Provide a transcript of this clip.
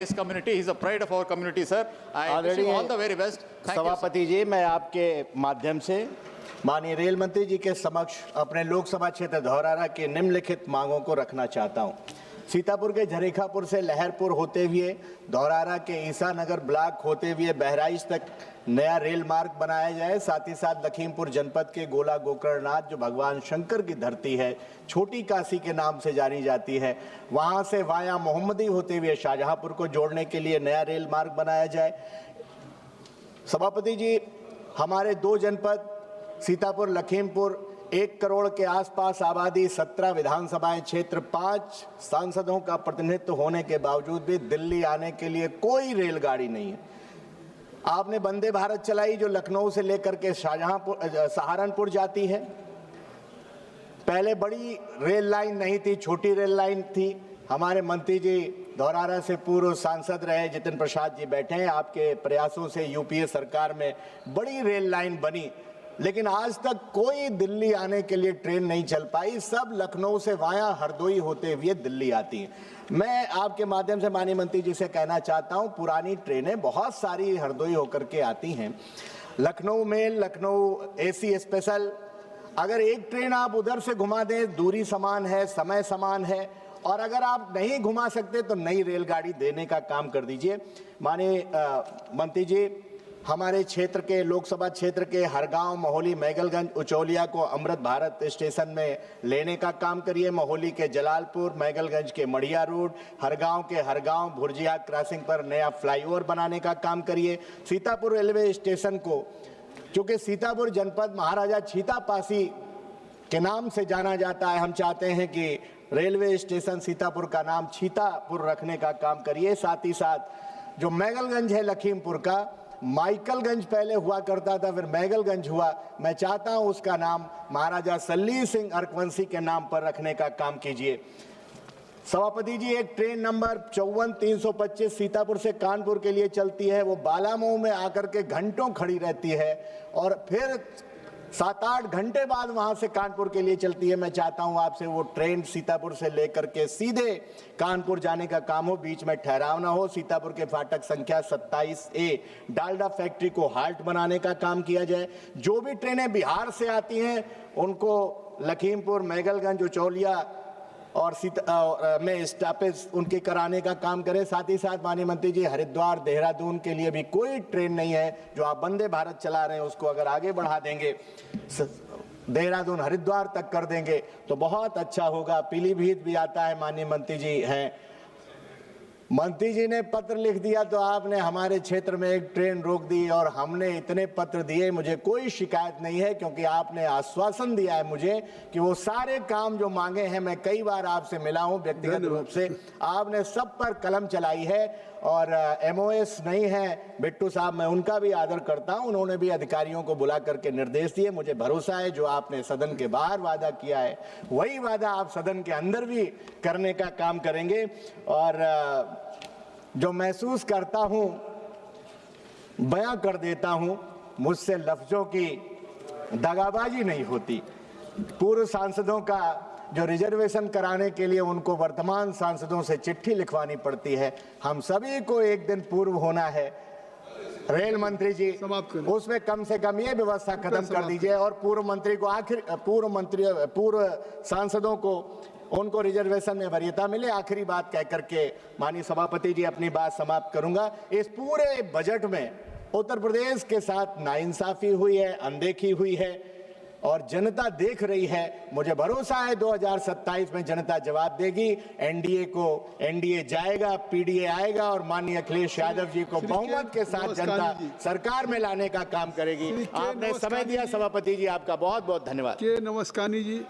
This community, he's a pride of our community, sir. I wish him all the very best. Thank you, sir. सभापति जी, मैं आपके माध्यम से माननीय rail मंत्री जी के समक्ष अपने लोकसभा क्षेत्र धौरारा की निम्नलिखित मांगों को रखना चाहता हूं। सीतापुर के झरीखापुर से लहरपुर होते हुए धौरारा के ईसा नगर ब्लॉक होते हुए बहराइच तक नया रेल मार्ग बनाया जाए। साथ ही साथ लखीमपुर जनपद के गोला गोकर्णनाथ जो भगवान शंकर की धरती है, छोटी काशी के नाम से जानी जाती है, वहां से वाया मोहम्मदी होते हुए शाहजहांपुर को जोड़ने के लिए नया रेल मार्ग बनाया जाए। सभापति जी, हमारे दो जनपद सीतापुर लखीमपुर 1 करोड़ के आसपास आबादी, 17 विधानसभाएं क्षेत्र, 5 सांसदों का प्रतिनिधित्व होने के बावजूद भी दिल्ली आने के लिए कोई रेलगाड़ी नहीं है। आपने वंदे भारत चलाई जो लखनऊ से लेकर के सहारनपुर जाती है। पहले बड़ी रेल लाइन नहीं थी, छोटी रेल लाइन थी। हमारे मंत्री जी धौरारा से पूर्व सांसद रहे जितिन प्रसाद जी बैठे हैं, आपके प्रयासों से यूपीए सरकार में बड़ी रेल लाइन बनी, लेकिन आज तक कोई दिल्ली आने के लिए ट्रेन नहीं चल पाई। सब लखनऊ से वाया हरदोई होते हुए दिल्ली आती हैं। मैं आपके माध्यम से माननीय मंत्री जी से कहना चाहता हूं, पुरानी ट्रेनें बहुत सारी हरदोई होकर के आती हैं। Lucknow mail, Lucknow AC special, अगर एक ट्रेन आप उधर से घुमा दें, दूरी समान है, समय समान है, और अगर आप नहीं घुमा सकते तो नई रेलगाड़ी देने का काम कर दीजिए। माननीय मंत्री जी, हमारे क्षेत्र के लोकसभा क्षेत्र के हरगांव, मोहाली, मैगलगंज, उचौलिया को अमृत भारत स्टेशन में लेने का काम करिए। मोहाली के जलालपुर, मैगलगंज के मढ़िया रोड, हरगांव के हरगांव भुर्जिया क्रॉसिंग पर नया फ्लाईओवर बनाने का काम करिए। सीतापुर रेलवे स्टेशन को, क्योंकि सीतापुर जनपद महाराजा छीतापासी के नाम से जाना जाता है, हम चाहते हैं कि रेलवे स्टेशन सीतापुर का नाम छीतापुर रखने का काम करिए। साथ ही साथ जो मैगलगंज है लखीमपुर का, माइकलगंज पहले हुआ करता था, फिर मैगलगंज हुआ, मैं चाहता हूं उसका नाम महाराजा सल्ली सिंह अर्कवंशी के नाम पर रखने का काम कीजिए। सभापति जी, एक ट्रेन नंबर 54-325 सीतापुर से कानपुर के लिए चलती है, वो बालामऊ में आकर के घंटों खड़ी रहती है और फिर 7-8 घंटे बाद वहां से कानपुर के लिए चलती है। मैं चाहता हूं आपसे वो ट्रेन सीतापुर से लेकर के सीधे कानपुर जाने का काम हो, बीच में ठहराव ना हो। सीतापुर के फाटक संख्या 27A डालडा फैक्ट्री को हाल्ट बनाने का काम किया जाए। जो भी ट्रेनें बिहार से आती हैं उनको लखीमपुर, मैगलगंज, उचौलिया और में स्टॉपेज उनके कराने का काम करें। साथ ही साथ माननीय मंत्री जी, हरिद्वार देहरादून के लिए भी कोई ट्रेन नहीं है। जो आप वंदे भारत चला रहे हैं उसको अगर आगे बढ़ा देंगे, देहरादून हरिद्वार तक कर देंगे तो बहुत अच्छा होगा। पीलीभीत भी आता है, माननीय मंत्री जी हैं। मंत्री जी ने पत्र लिख दिया तो आपने हमारे क्षेत्र में एक ट्रेन रोक दी, और हमने इतने पत्र दिए, मुझे कोई शिकायत नहीं है, क्योंकि आपने आश्वासन दिया है मुझे कि वो सारे काम जो मांगे हैं, मैं कई बार आपसे मिला हूं व्यक्तिगत रूप से, आपने सब पर कलम चलाई है। और MOS नहीं है बिट्टू साहब, मैं उनका भी आदर करता हूं, उन्होंने भी अधिकारियों को बुला करके निर्देश दिए। मुझे भरोसा है जो आपने सदन के बाहर वादा किया है वही वादा आप सदन के अंदर भी करने का काम करेंगे। और जो महसूस करता हूं बयां कर देता हूं, मुझसे लफ्जों की दगाबाजी नहीं होती। पूर्व सांसदों का जो रिजर्वेशन कराने के लिए उनको वर्तमान सांसदों से चिट्ठी लिखवानी पड़ती है, हम सभी को एक दिन पूर्व होना है। रेल मंत्री जी, उसमें कम से कम ये व्यवस्था खत्म कर दीजिए, और पूर्व मंत्री को पूर्व सांसदों को उनको रिजर्वेशन में वरीयता मिले। आखिरी बात कह करके माननीय सभापति जी अपनी बात समाप्त करूंगा। इस पूरे बजट में उत्तर प्रदेश के साथ नाइंसाफी हुई है, अनदेखी हुई है, और जनता देख रही है। मुझे भरोसा है 2027 में जनता जवाब देगी। एनडीए जाएगा, पीडीए आएगा, और माननीय अखिलेश यादव जी को बहुमत के साथ जनता सरकार में लाने का काम करेगी। आपने समय दिया सभापति जी, आपका बहुत बहुत धन्यवाद। नमस्कानी जी।